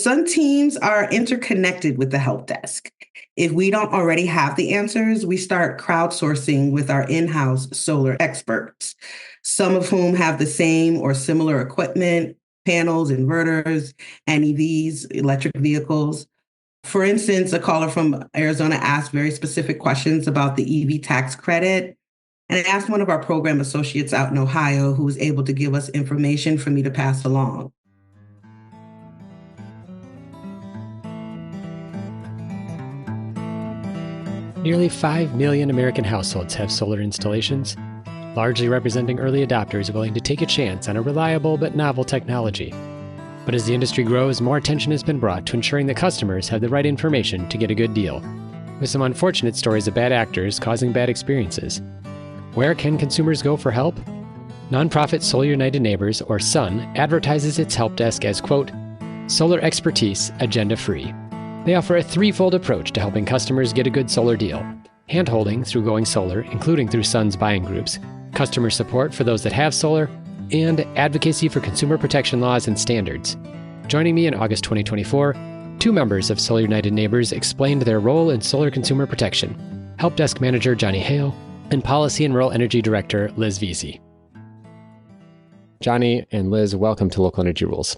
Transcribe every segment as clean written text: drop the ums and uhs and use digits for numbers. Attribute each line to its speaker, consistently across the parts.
Speaker 1: Some teams are interconnected with the help desk. If we don't already have the answers, we start crowdsourcing with our in-house solar experts, some of whom have the same or similar equipment, panels, inverters, and EVs, electric vehicles. For instance, a caller from Arizona asked very specific questions about the EV tax credit. And I asked one of our program associates out in Ohio who was able to give us information for me to pass along.
Speaker 2: Nearly 5 million American households have solar installations, largely representing early adopters willing to take a chance on a reliable but novel technology. But as the industry grows, more attention has been brought to ensuring that customers have the right information to get a good deal, with some unfortunate stories of bad actors causing bad experiences. Where can consumers go for help? Nonprofit Solar United Neighbors, or SUN, advertises its help desk as, quote, solar expertise, agenda-free. They offer a threefold approach to helping customers get a good solar deal: hand-holding through going solar, including through SUN's buying groups, customer support for those that have solar, and advocacy for consumer protection laws and standards. Joining me in August 2024, two members of Solar United Neighbors explained their role in solar consumer protection: Help Desk Manager Jani Hale and Policy and Rural Energy Director Liz Veazy. Jani and Liz, welcome to Local Energy Rules.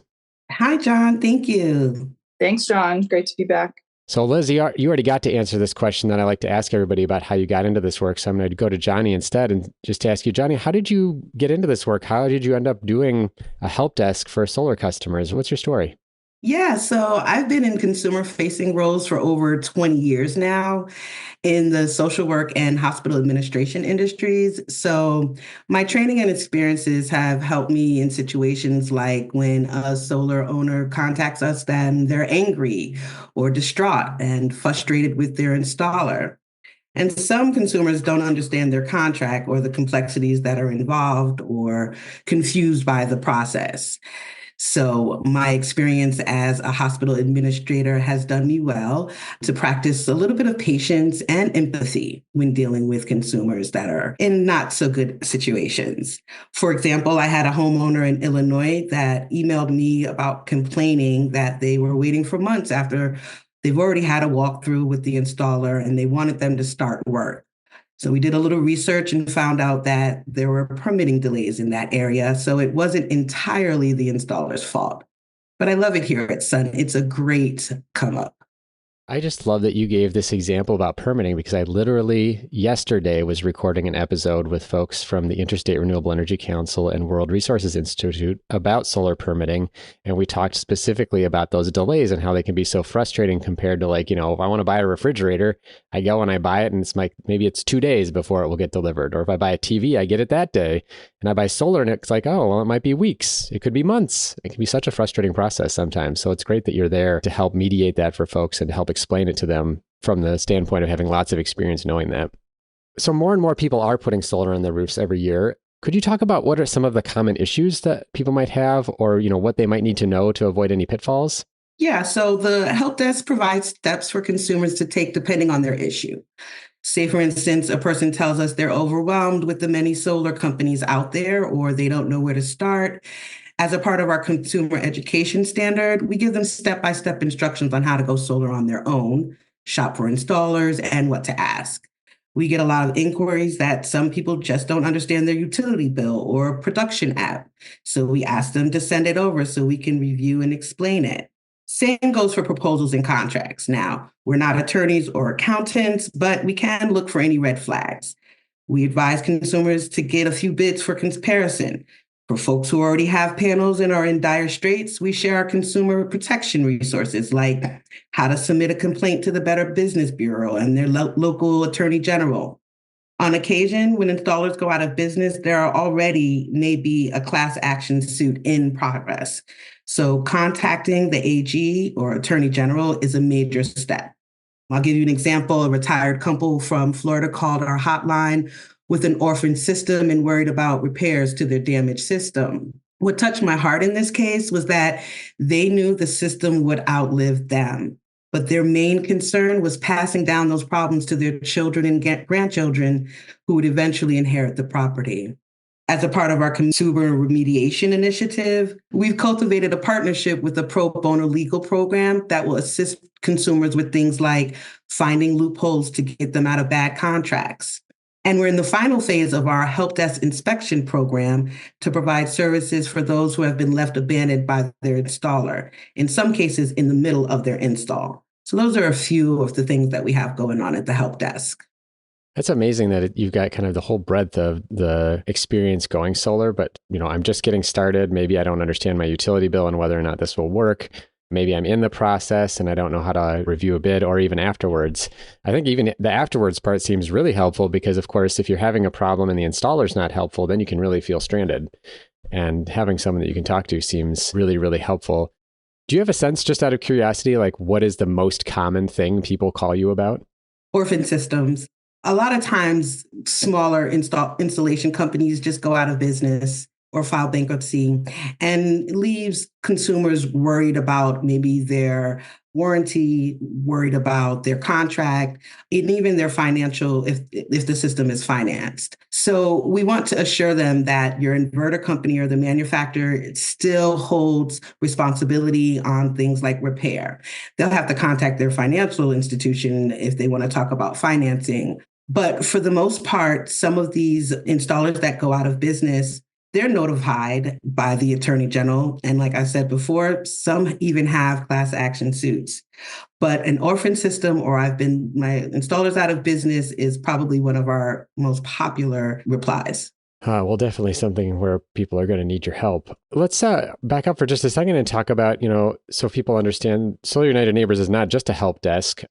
Speaker 1: Hi, John. Thank you.
Speaker 3: Thanks, John. Great to be back.
Speaker 2: So Liz, you already got to answer this question that I like to ask everybody about how you got into this work. So I'm going to go to Jani instead and just ask you, Jani, how did you get into this work? How did you end up doing a help desk for solar customers? What's your story?
Speaker 1: Yeah, so I've been in consumer-facing roles for over 20 years now in the social work and hospital administration industries. So my training and experiences have helped me in situations like when a solar owner contacts us, then they're angry or distraught and frustrated with their installer. And some consumers don't understand their contract or the complexities that are involved or confused by the process. So my experience as a hospital administrator has done me well to practice a little bit of patience and empathy when dealing with consumers that are in not so good situations. For example, I had a homeowner in Illinois that emailed me about complaining that they were waiting for months after they've already had a walkthrough with the installer and they wanted them to start work. So we did a little research and found out that there were permitting delays in that area. So it wasn't entirely the installer's fault. But I love it here at Sun. It's a great come up.
Speaker 2: I just love that you gave this example about permitting, because I literally yesterday was recording an episode with folks from the Interstate Renewable Energy Council and World Resources Institute about solar permitting. And we talked specifically about those delays and how they can be so frustrating compared to, like, if I want to buy a refrigerator, I go and I buy it and it's like, maybe it's 2 days before it will get delivered. Or if I buy a TV, I get it that day. And I buy solar and it's like, oh, well, it might be weeks. It could be months. It can be such a frustrating process sometimes. So it's great that you're there to help mediate that for folks and to help explain it to them from the standpoint of having lots of experience knowing that. So more and more people are putting solar on their roofs every year. Could you talk about what are some of the common issues that people might have, or what they might need to know to avoid any pitfalls?
Speaker 1: Yeah, so the help desk provides steps for consumers to take depending on their issue. Say, for instance, a person tells us they're overwhelmed with the many solar companies out there, or they don't know where to start. As a part of our consumer education standard, we give them step-by-step instructions on how to go solar on their own, shop for installers, and what to ask. We get a lot of inquiries that some people just don't understand their utility bill or production app. So we ask them to send it over so we can review and explain it. Same goes for proposals and contracts. Now, we're not attorneys or accountants, but we can look for any red flags. We advise consumers to get a few bids for comparison. For folks who already have panels and are in dire straits, we share our consumer protection resources, like how to submit a complaint to the Better Business Bureau and their local attorney general. On occasion, when installers go out of business, there are already maybe a class action suit in progress. So contacting the AG or attorney general is a major step. I'll give you an example. A retired couple from Florida called our hotline with an orphan system and worried about repairs to their damaged system. What touched my heart in this case was that they knew the system would outlive them, but their main concern was passing down those problems to their children and grandchildren who would eventually inherit the property. As a part of our consumer remediation initiative, we've cultivated a partnership with a pro bono legal program that will assist consumers with things like finding loopholes to get them out of bad contracts. And we're in the final phase of our help desk inspection program to provide services for those who have been left abandoned by their installer, in some cases in the middle of their install. So those are a few of the things that we have going on at the help desk.
Speaker 2: That's amazing that you've got kind of the whole breadth of the experience going solar, but I'm just getting started. Maybe I don't understand my utility bill and whether or not this will work. Maybe I'm in the process and I don't know how to review a bid or even afterwards. I think even the afterwards part seems really helpful because, of course, if you're having a problem and the installer's not helpful, then you can really feel stranded. And having someone that you can talk to seems really, really helpful. Do you have a sense, just out of curiosity, like what is the most common thing people call you about?
Speaker 1: Orphan systems. A lot of times, smaller installation companies just go out of business or file bankruptcy and leaves consumers worried about maybe their warranty, worried about their contract, and even their financial, if the system is financed. So we want to assure them that your inverter company or the manufacturer still holds responsibility on things like repair. They'll have to contact their financial institution if they want to talk about financing. But for the most part, some of these installers that go out of business, they're notified by the Attorney General. And like I said before, some even have class action suits. But an orphan system or my installer's out of business is probably one of our most popular replies.
Speaker 2: Well, definitely something where people are going to need your help. Let's back up for just a second and talk about, so people understand Solar United Neighbors is not just a help desk.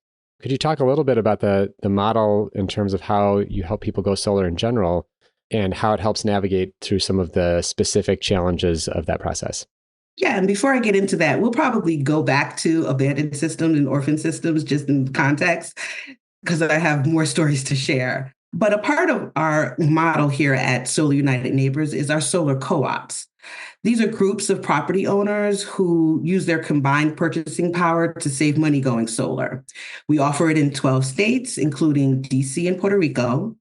Speaker 2: Could you talk a little bit about the model in terms of how you help people go solar in general and how it helps navigate through some of the specific challenges of that process?
Speaker 1: Yeah, and before I get into that, we'll probably go back to abandoned systems and orphan systems just in context, because I have more stories to share. But a part of our model here at Solar United Neighbors is our solar co-ops. These are groups of property owners who use their combined purchasing power to save money going solar. We offer it in 12 states, including DC and Puerto Rico.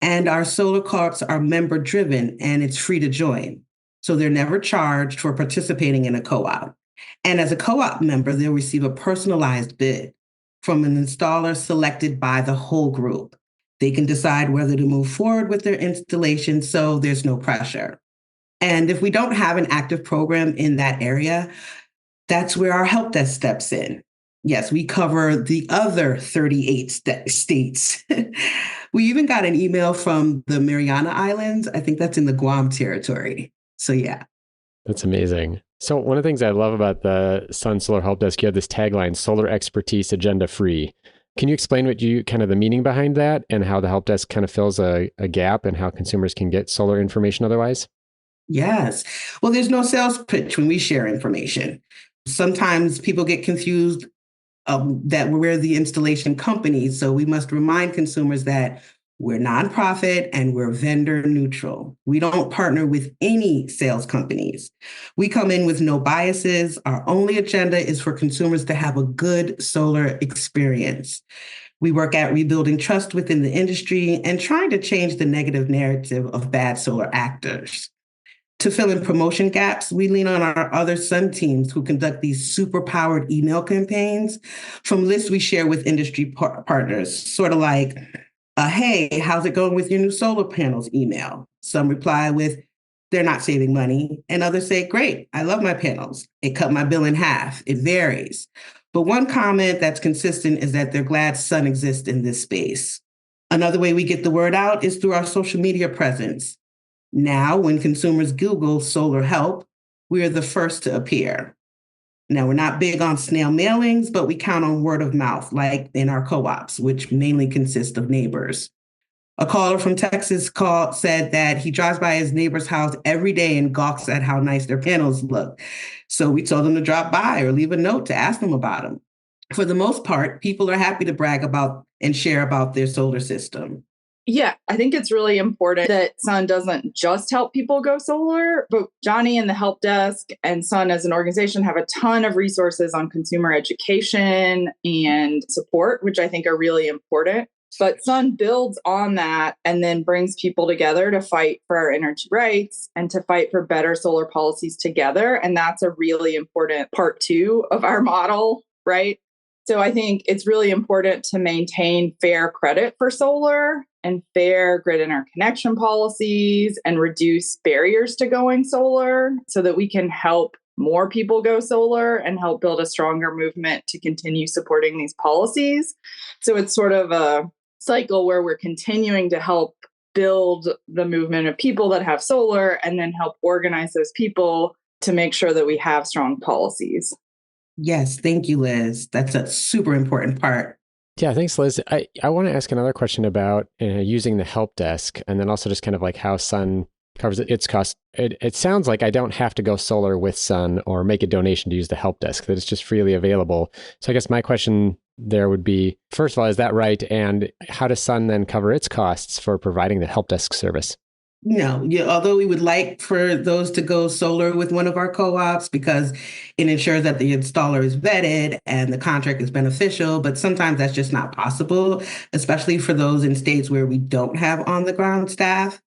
Speaker 1: And our solar co-ops are member driven and it's free to join. So they're never charged for participating in a co-op. And as a co-op member, they'll receive a personalized bid from an installer selected by the whole group. They can decide whether to move forward with their installation, so there's no pressure. And if we don't have an active program in that area, that's where our help desk steps in. Yes, we cover the other 38 states. We even got an email from the Mariana Islands. I think that's in the Guam territory. So yeah.
Speaker 2: That's amazing. So one of the things I love about the Sun Solar Help Desk, you have this tagline, solar expertise agenda free. Can you explain kind of the meaning behind that and how the help desk kind of fills a gap and how consumers can get solar information otherwise?
Speaker 1: Yes. Well, there's no sales pitch when we share information. Sometimes people get confused that we're the installation company. So we must remind consumers that we're nonprofit and we're vendor neutral. We don't partner with any sales companies. We come in with no biases. Our only agenda is for consumers to have a good solar experience. We work at rebuilding trust within the industry and trying to change the negative narrative of bad solar actors. To fill in promotion gaps, we lean on our other Sun teams who conduct these super-powered email campaigns from lists we share with industry partners, sort of like, hey, how's it going with your new solar panels email? Some reply with, they're not saving money. And others say, great, I love my panels. It cut my bill in half. It varies. But one comment that's consistent is that they're glad Sun exists in this space. Another way we get the word out is through our social media presence. Now, when consumers Google solar help, we are the first to appear. Now, we're not big on snail mailings, but we count on word of mouth, like in our co-ops, which mainly consist of neighbors. A caller from Texas said that he drives by his neighbor's house every day and gawks at how nice their panels look. So we told him to drop by or leave a note to ask them about them. For the most part, people are happy to brag about and share about their solar system.
Speaker 3: Yeah, I think it's really important that Sun doesn't just help people go solar, but Jani and the help desk and Sun as an organization have a ton of resources on consumer education and support, which I think are really important. But Sun builds on that and then brings people together to fight for our energy rights and to fight for better solar policies together. And that's a really important part two of our model, right? So I think it's really important to maintain fair credit for solar and fair grid interconnection policies and reduce barriers to going solar so that we can help more people go solar and help build a stronger movement to continue supporting these policies. So it's sort of a cycle where we're continuing to help build the movement of people that have solar and then help organize those people to make sure that we have strong policies.
Speaker 1: Yes, thank you, Liz. That's a super important part.
Speaker 2: Yeah, thanks, Liz. I want to ask another question about using the help desk, and then also just kind of like how Sun covers its cost. It sounds like I don't have to go solar with Sun or make a donation to use the help desk, that it's just freely available. So I guess my question there would be, first of all, is that right? And how does Sun then cover its costs for providing the help desk service?
Speaker 1: No, yeah, although we would like for those to go solar with one of our co-ops because it ensures that the installer is vetted and the contract is beneficial, but sometimes that's just not possible, especially for those in states where we don't have on-the-ground staff.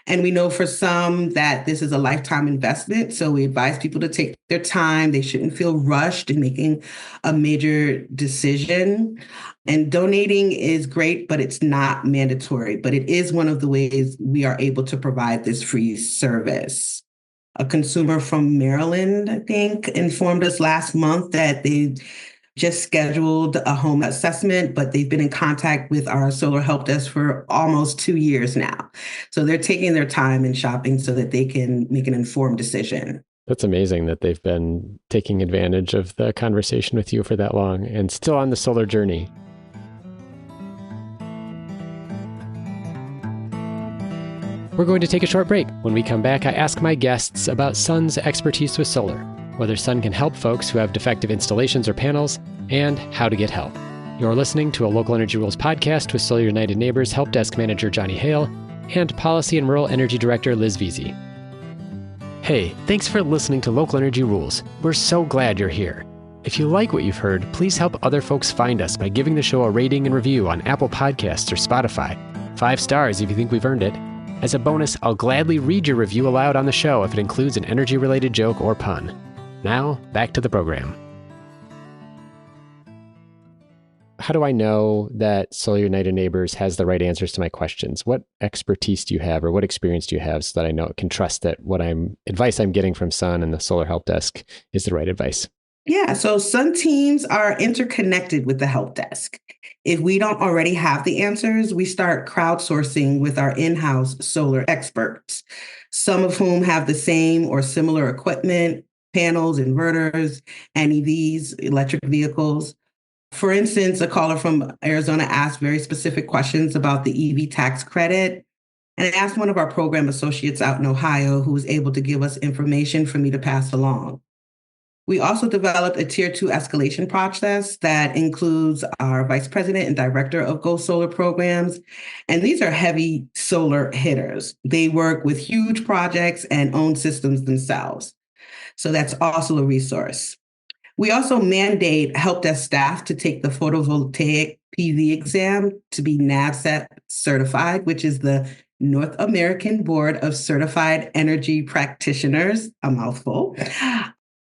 Speaker 1: And we know for some that this is a lifetime investment. So we advise people to take their time. They shouldn't feel rushed in making a major decision. And donating is great, but it's not mandatory. But it is one of the ways we are able to provide this free service. A consumer from Maryland, I think, informed us last month that they just scheduled a home assessment, but they've been in contact with our solar help desk for almost 2 years now. So they're taking their time and shopping so that they can make an informed decision.
Speaker 2: That's amazing that they've been taking advantage of the conversation with you for that long and still on the solar journey. We're going to take a short break. When we come back, I ask my guests about Sun's expertise with solar, whether Sun can help folks who have defective installations or panels, and how to get help. You're listening to a Local Energy Rules podcast with Solar United Neighbors Help Desk Manager Jani Hale and Policy and Rural Energy Director Liz Veazy. Hey, thanks for listening to Local Energy Rules. We're so glad you're here. If you like what you've heard, please help other folks find us by giving the show a rating and review on Apple Podcasts or Spotify. 5 stars if you think we've earned it. As a bonus, I'll gladly read your review aloud on the show if it includes an energy-related joke or pun. Now, back to the program. How do I know that Solar United Neighbors has the right answers to my questions? What expertise do you have or what experience do you have so that I can trust that advice I'm getting from Sun and the Solar Help Desk is the right advice?
Speaker 1: Yeah, so Sun teams are interconnected with the help desk. If we don't already have the answers, we start crowdsourcing with our in-house solar experts, some of whom have the same or similar equipment, panels, inverters, and EVs, electric vehicles. For instance, a caller from Arizona asked very specific questions about the EV tax credit. And I asked one of our program associates out in Ohio who was able to give us information for me to pass along. We also developed a Tier 2 escalation process that includes our Vice President and Director of Go Solar programs. And these are heavy solar hitters. They work with huge projects and own systems themselves. So that's also a resource. We also mandate help desk staff to take the photovoltaic PV exam to be NAVCET certified, which is the North American Board of Certified Energy Practitioners, a mouthful.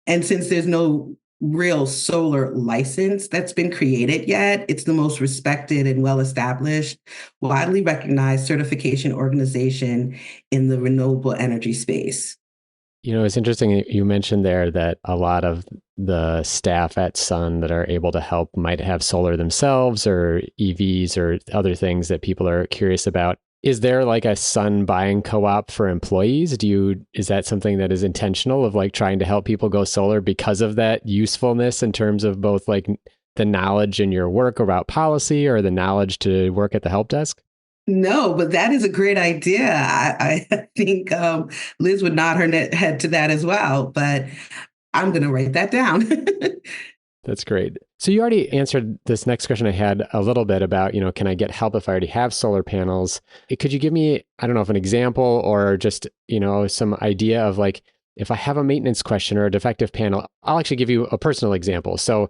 Speaker 1: And since there's no real solar license that's been created yet, it's the most respected and well-established, widely recognized certification organization in the renewable energy space.
Speaker 2: You know, it's interesting you mentioned there that a lot of the staff at Sun that are able to help might have solar themselves or EVs or other things that people are curious about. Is there like a Sun buying co-op for employees? Is that something that is intentional of like trying to help people go solar because of that usefulness in terms of both like the knowledge in your work about policy or the knowledge to work at the help desk?
Speaker 1: No, but that is a great idea. I think Liz would nod her head to that as well, but I'm going to write that down.
Speaker 2: That's great. So you already answered this next question I had a little bit about, can I get help if I already have solar panels? Could you give me, I don't know if an example or just, some idea of like if I have a maintenance question or a defective panel, I'll actually give you a personal example. So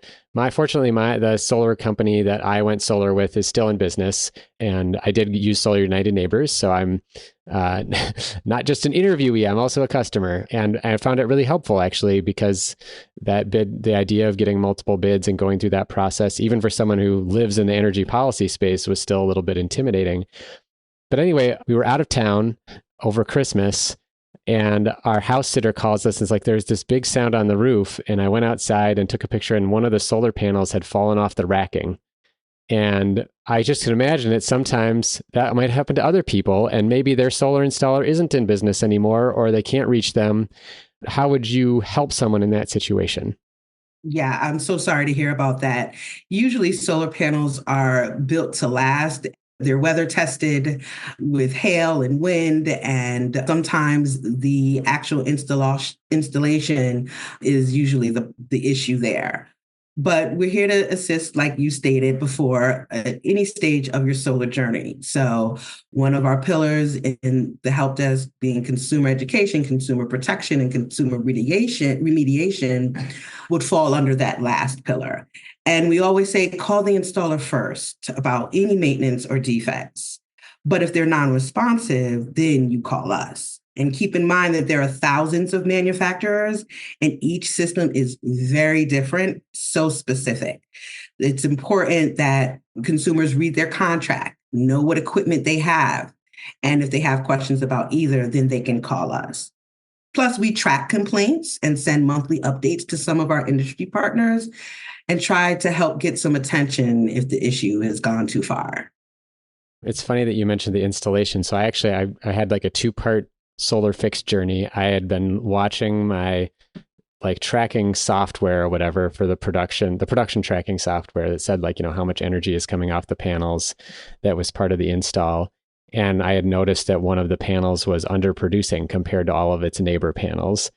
Speaker 2: fortunately, the solar company that I went solar with is still in business, and I did use Solar United Neighbors. So I'm not just an interviewee, I'm also a customer. And I found it really helpful, actually, because the idea of getting multiple bids and going through that process, even for someone who lives in the energy policy space, was still a little bit intimidating. But anyway, we were out of town over Christmas, and our house sitter calls us and is like, there's this big sound on the roof. And I went outside and took a picture, and one of the solar panels had fallen off the racking. And I just can imagine that sometimes that might happen to other people, and maybe their solar installer isn't in business anymore, or they can't reach them. How would you help someone in that situation?
Speaker 1: Yeah, I'm so sorry to hear about that. Usually solar panels are built to last. They're weather tested with hail and wind, and sometimes the actual installation is usually the issue there. But we're here to assist, like you stated before, at any stage of your solar journey. So one of our pillars in the help desk being consumer education, consumer protection, and consumer remediation would fall under that last pillar. And we always say, call the installer first about any maintenance or defects. But if they're non-responsive, then you call us. And keep in mind that there are thousands of manufacturers, and each system is very different, so specific. It's important that consumers read their contract, know what equipment they have, and if they have questions about either, then they can call us. Plus, we track complaints and send monthly updates to some of our industry partners and try to help get some attention if the issue has gone too far.
Speaker 2: It's funny that you mentioned the installation. So I had like a 2-part solar fix journey. I had been watching my tracking software or whatever for the production tracking software that said how much energy is coming off the panels. That was part of the install. And I had noticed that one of the panels was underproducing compared to all of its neighbor panels.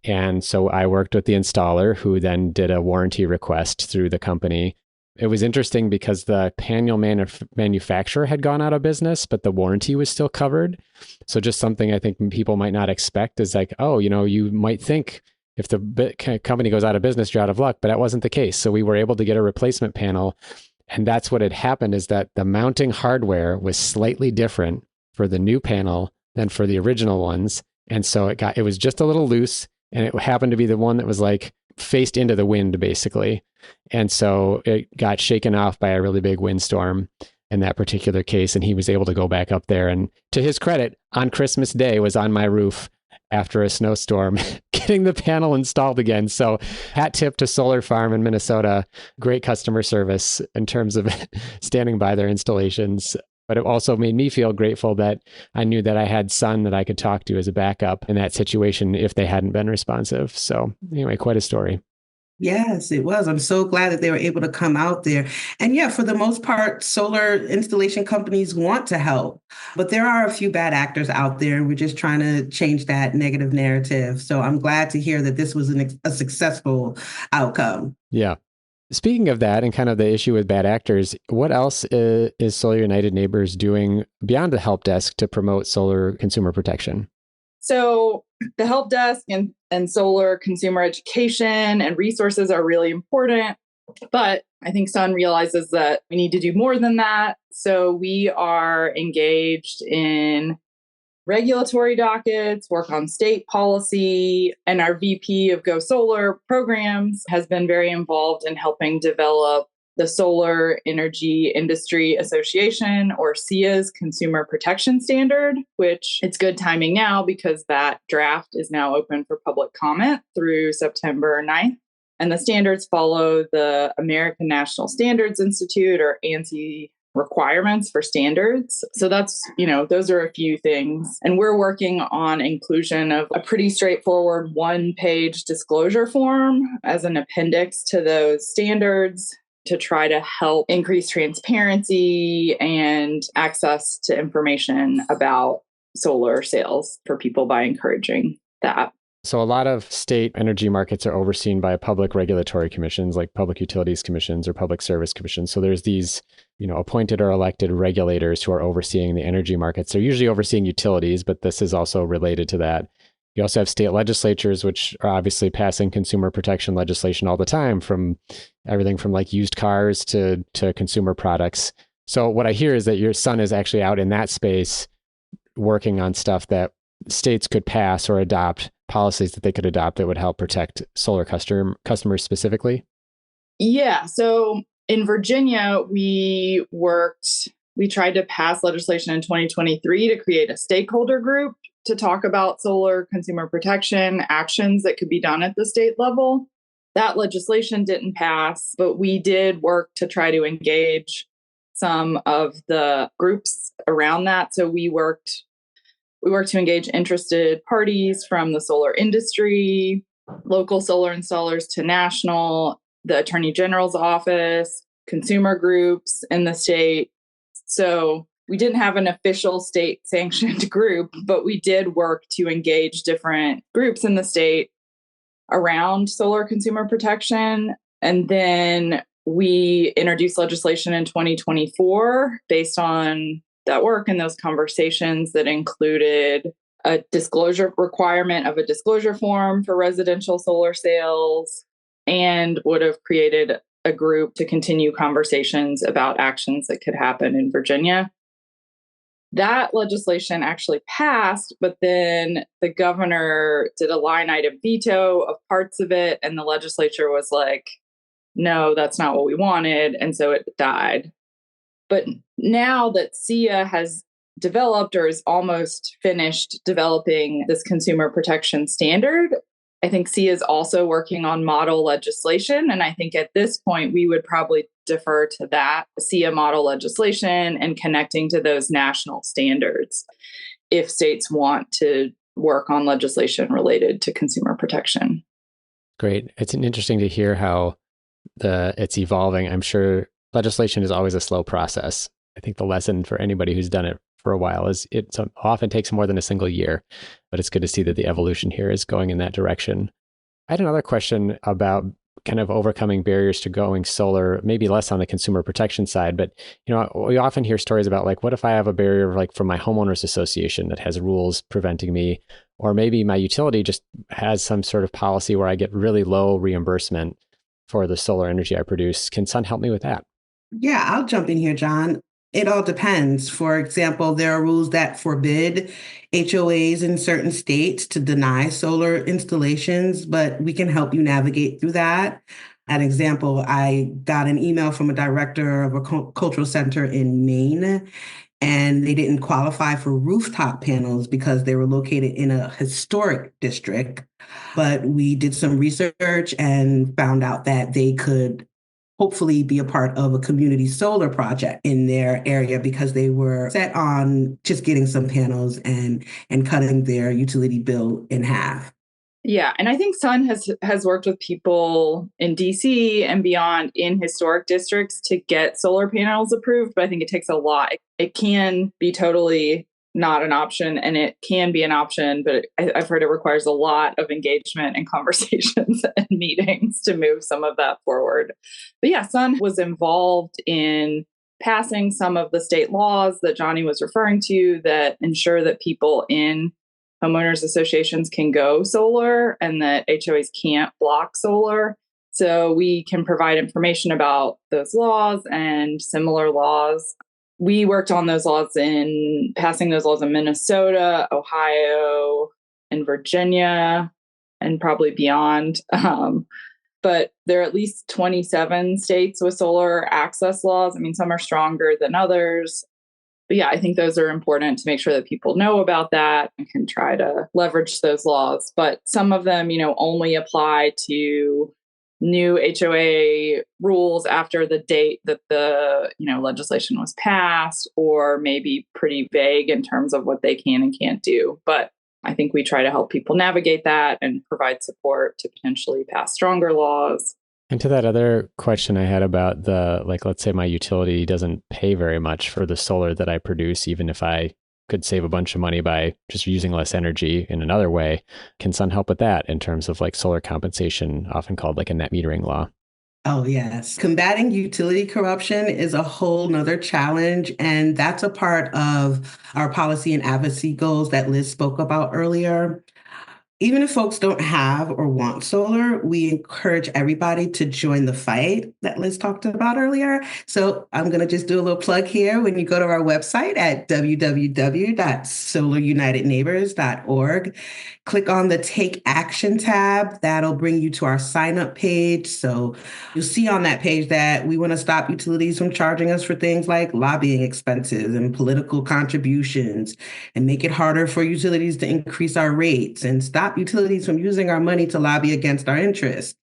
Speaker 2: And so I worked with the installer, who then did a warranty request through the company. It was interesting because the panel manufacturer had gone out of business, but the warranty was still covered. So just something I think people might not expect is you might think if the company goes out of business, you're out of luck, but that wasn't the case. So we were able to get a replacement panel. And that's what had happened, is that the mounting hardware was slightly different for the new panel than for the original ones. And so it was just a little loose, and it happened to be the one that was faced into the wind, basically. And so it got shaken off by a really big windstorm in that particular case. And he was able to go back up there, and to his credit, on Christmas Day was on my roof after a snowstorm, getting the panel installed again. So hat tip to Solar Farm in Minnesota. Great customer service in terms of standing by their installations. But it also made me feel grateful that I knew that I had Sun that I could talk to as a backup in that situation if they hadn't been responsive. So anyway, quite a story.
Speaker 1: Yes, it was. I'm so glad that they were able to come out there. And yeah, for the most part, solar installation companies want to help, but there are a few bad actors out there, and we're just trying to change that negative narrative. So I'm glad to hear that this was a successful outcome.
Speaker 2: Yeah. Speaking of that and kind of the issue with bad actors, what else is Solar United Neighbors doing beyond the help desk to promote solar consumer protection?
Speaker 3: So the help desk and solar consumer education and resources are really important, but I think Sun realizes that we need to do more than that. So we are engaged in regulatory dockets, work on state policy, and our VP of Go Solar programs has been very involved in helping develop the Solar Energy Industry Association, or SEIA's Consumer Protection Standard, which it's good timing now because that draft is now open for public comment through September 9th. And the standards follow the American National Standards Institute, or ANSI, requirements for standards. So that's, those are a few things. And we're working on inclusion of a pretty straightforward 1-page disclosure form as an appendix to those standards, to try to help increase transparency and access to information about solar sales for people by encouraging that.
Speaker 2: So a lot of state energy markets are overseen by public regulatory commissions, like public utilities commissions or public service commissions. So there's these, appointed or elected regulators who are overseeing the energy markets. They're usually overseeing utilities, but this is also related to that. You also have state legislatures, which are obviously passing consumer protection legislation all the time, from everything from like used cars to consumer products. So what I hear is that your son is actually out in that space working on stuff that states could pass or adopt, policies that they could adopt that would help protect solar customers specifically.
Speaker 3: Yeah. So in Virginia, we tried to pass legislation in 2023 to create a stakeholder group to talk about solar consumer protection actions that could be done at the state level. That legislation didn't pass, but we did work to try to engage some of the groups around that. So we worked to engage interested parties from the solar industry, local solar installers to national, the Attorney General's office, consumer groups in the state. So we didn't have an official state sanctioned group, but we did work to engage different groups in the state around solar consumer protection. And then we introduced legislation in 2024 based on that work and those conversations that included a disclosure requirement of a disclosure form for residential solar sales, and would have created a group to continue conversations about actions that could happen in Virginia. That legislation actually passed, but then the governor did a line item veto of parts of it, and the legislature was like, no, that's not what we wanted. And so it died. But now that SEIA has developed or is almost finished developing this consumer protection standard, I think SEIA is also working on model legislation. And I think at this point, we would probably defer to that SEIA model legislation and connecting to those national standards if states want to work on legislation related to consumer protection.
Speaker 2: Great. It's interesting to hear how it's evolving. I'm sure legislation is always a slow process. I think the lesson for anybody who's done it for a while is it often takes more than a single year, but it's good to see that the evolution here is going in that direction. I had another question about kind of overcoming barriers to going solar, maybe less on the consumer protection side, but we often hear stories about like, what if I have a barrier like from my homeowners association that has rules preventing me, or maybe my utility just has some sort of policy where I get really low reimbursement for the solar energy I produce. Can Sun help me with that?
Speaker 1: Yeah, I'll jump in here, John. It all depends. For example, there are rules that forbid HOAs in certain states to deny solar installations, but we can help you navigate through that. An example, I got an email from a director of a cultural center in Maine, and they didn't qualify for rooftop panels because they were located in a historic district. But we did some research and found out that they could hopefully be a part of a community solar project in their area because they were set on just getting some panels and cutting their utility bill in half.
Speaker 3: Yeah, and I think Sun has worked with people in DC and beyond in historic districts to get solar panels approved, but I think it takes a lot. It can be totally not an option, and it can be an option, but I've heard it requires a lot of engagement and conversations and meetings to move some of that forward. But yeah, Sun was involved in passing some of the state laws that Jani was referring to that ensure that people in homeowners associations can go solar and that HOAs can't block solar. So we can provide information about those laws and similar laws. We worked on those laws passing those laws in Minnesota, Ohio, and Virginia, and probably beyond. But there are at least 27 states with solar access laws. I mean, some are stronger than others. But yeah, I think those are important to make sure that people know about that and can try to leverage those laws. But some of them, only apply to new HOA rules after the date that the legislation was passed, or maybe pretty vague in terms of what they can and can't do. But I think we try to help people navigate that and provide support to potentially pass stronger laws.
Speaker 2: And to that other question I had about let's say my utility doesn't pay very much for the solar that I produce, even if I could save a bunch of money by just using less energy in another way. Can Sun help with that in terms of like solar compensation, often called like a net metering law?
Speaker 1: Oh, yes. Combating utility corruption is a whole nother challenge. And that's a part of our policy and advocacy goals that Liz spoke about earlier. Even if folks don't have or want solar, we encourage everybody to join the fight that Liz talked about earlier. So I'm going to just do a little plug here. When you go to our website at www.solarunitedneighbors.org, click on the Take Action tab. That'll bring you to our sign up page. So you'll see on that page that we want to stop utilities from charging us for things like lobbying expenses and political contributions, and make it harder for utilities to increase our rates, and stop utilities from using our money to lobby against our interests.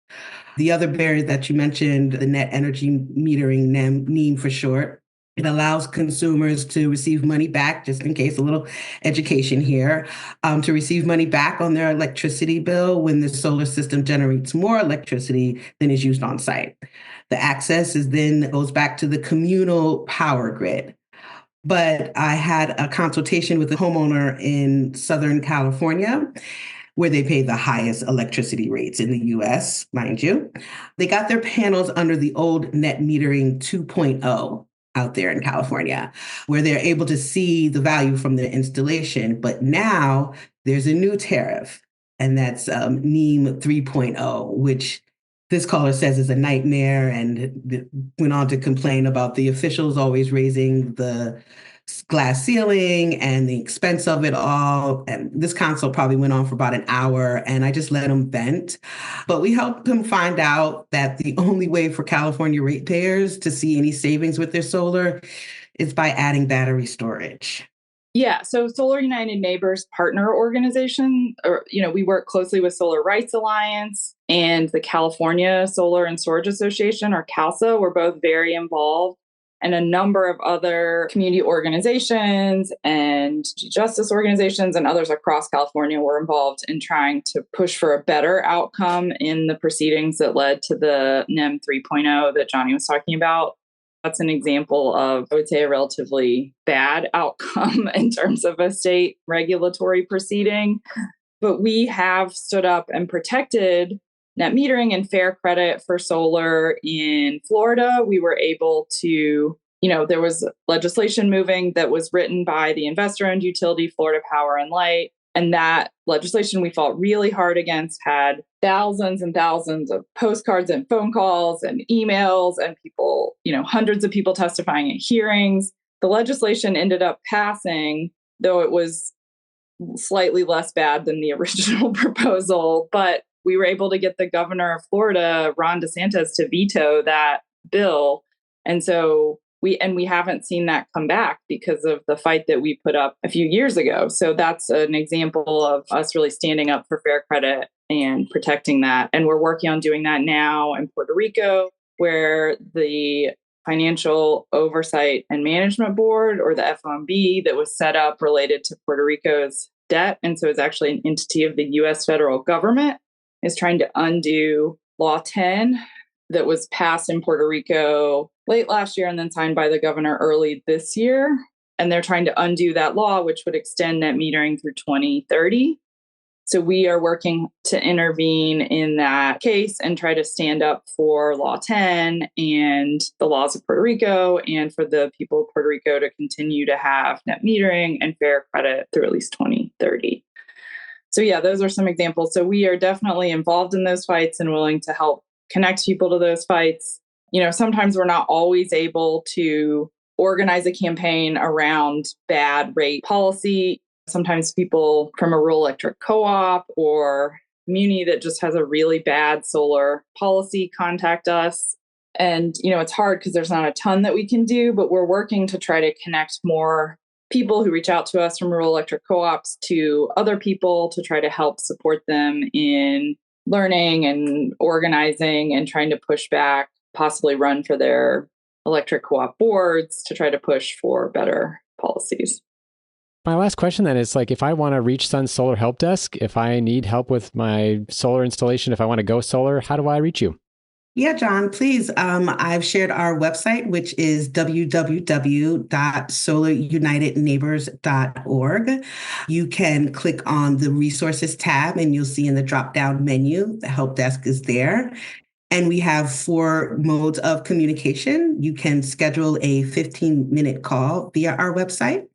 Speaker 1: The other barrier that you mentioned, the net energy metering, NEM for short, it allows consumers to receive money back, just in case, a little education here, to receive money back on their electricity bill when the solar system generates more electricity than is used on site. The access is then goes back to the communal power grid. But I had a consultation with a homeowner in Southern California where they pay the highest electricity rates in the US, mind you. They got their panels under the old net metering 2.0 out there in California, where they're able to see the value from their installation. But now there's a new tariff, and that's NEM 3.0, which this caller says is a nightmare, and went on to complain about the officials always raising the glass ceiling and the expense of it all. And this consult probably went on for about an hour, and I just let him vent. But we helped him find out that the only way for California ratepayers to see any savings with their solar is by adding battery storage.
Speaker 3: Yeah, so Solar United Neighbors partner organization, we work closely with Solar Rights Alliance and the California Solar and Storage Association, or CALSA. We're both very involved, and a number of other community organizations and justice organizations and others across California were involved in trying to push for a better outcome in the proceedings that led to the NEM 3.0 that Jani was talking about. That's an example of, I would say, a relatively bad outcome in terms of a state regulatory proceeding. But we have stood up and protected net metering and fair credit for solar in Florida. We were able to, there was legislation moving that was written by the investor-owned utility, Florida Power and Light. And that legislation we fought really hard against had thousands and thousands of postcards and phone calls and emails and people, hundreds of people testifying at hearings. The legislation ended up passing, though it was slightly less bad than the original proposal. But we were able to get the governor of Florida, Ron DeSantis, to veto that bill. And so we haven't seen that come back because of the fight that we put up a few years ago. So that's an example of us really standing up for fair credit and protecting that. And we're working on doing that now in Puerto Rico, where the Financial Oversight and Management Board, or the FOMB, that was set up related to Puerto Rico's debt, and so it's actually an entity of the U.S. federal government, is trying to undo Law 10 that was passed in Puerto Rico late last year and then signed by the governor early this year. And they're trying to undo that law, which would extend net metering through 2030. So we are working to intervene in that case and try to stand up for Law 10 and the laws of Puerto Rico, and for the people of Puerto Rico to continue to have net metering and fair credit through at least 2030. So yeah, those are some examples. So we are definitely involved in those fights and willing to help connect people to those fights. Sometimes we're not always able to organize a campaign around bad rate policy. Sometimes people from a rural electric co-op or community that just has a really bad solar policy contact us. And, it's hard because there's not a ton that we can do, but we're working to try to connect more people who reach out to us from rural electric co-ops to other people to try to help support them in learning and organizing and trying to push back, possibly run for their electric co-op boards to try to push for better policies.
Speaker 2: My last question then is, if I want to reach Sun Solar Help Desk, if I need help with my solar installation, if I want to go solar, how do I reach you?
Speaker 1: Yeah, John, please. I've shared our website, which is www.solarunitedneighbors.org. You can click on the resources tab and you'll see in the drop-down menu, the help desk is there. And we have 4 modes of communication. You can schedule a 15-minute call via our website.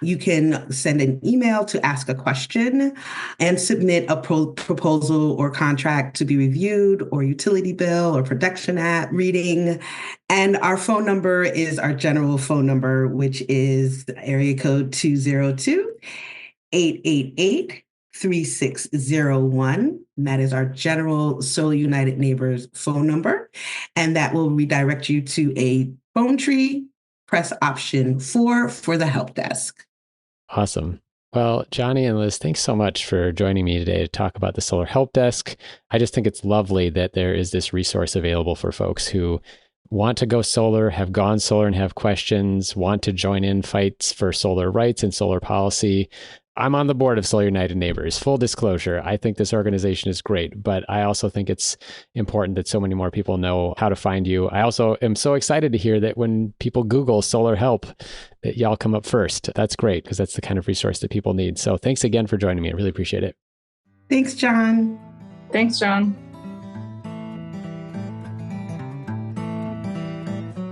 Speaker 1: You can send an email to ask a question and submit a proposal or contract to be reviewed, or utility bill or production app reading. And our phone number is our general phone number, which is area code 202-888-3601. That is our general Solar United Neighbors phone number. And that will redirect you to a phone tree. Press option 4 for the help desk.
Speaker 2: Awesome. Well, Jani and Liz, thanks so much for joining me today to talk about the Solar Help Desk. I just think it's lovely that there is this resource available for folks who want to go solar, have gone solar and have questions, want to join in fights for solar rights and solar policy. I'm on the board of Solar United Neighbors. Full disclosure, I think this organization is great, but I also think it's important that so many more people know how to find you. I also am so excited to hear that when people Google solar help, that y'all come up first. That's great, because that's the kind of resource that people need. So thanks again for joining me. I really appreciate it.
Speaker 1: Thanks, John.
Speaker 3: Thanks, John.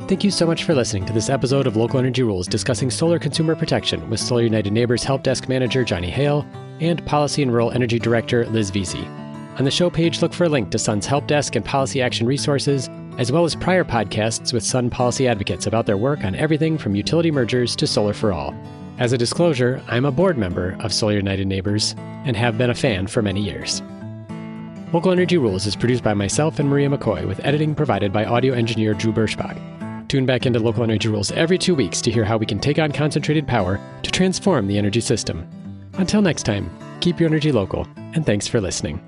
Speaker 2: Thank you so much for listening to this episode of Local Energy Rules discussing solar consumer protection with Solar United Neighbors Help Desk Manager Jani Hale and Policy and Rural Energy Director Liz Veazy. On the show page, look for a link to Sun's Help Desk and policy action resources, as well as prior podcasts with Sun policy advocates about their work on everything from utility mergers to solar for all. As a disclosure, I'm a board member of Solar United Neighbors and have been a fan for many years. Local Energy Rules is produced by myself and Maria McCoy, with editing provided by audio engineer Drew Birschbach. Tune back into Local Energy Rules every 2 weeks to hear how we can take on concentrated power to transform the energy system. Until next time, keep your energy local, and thanks for listening.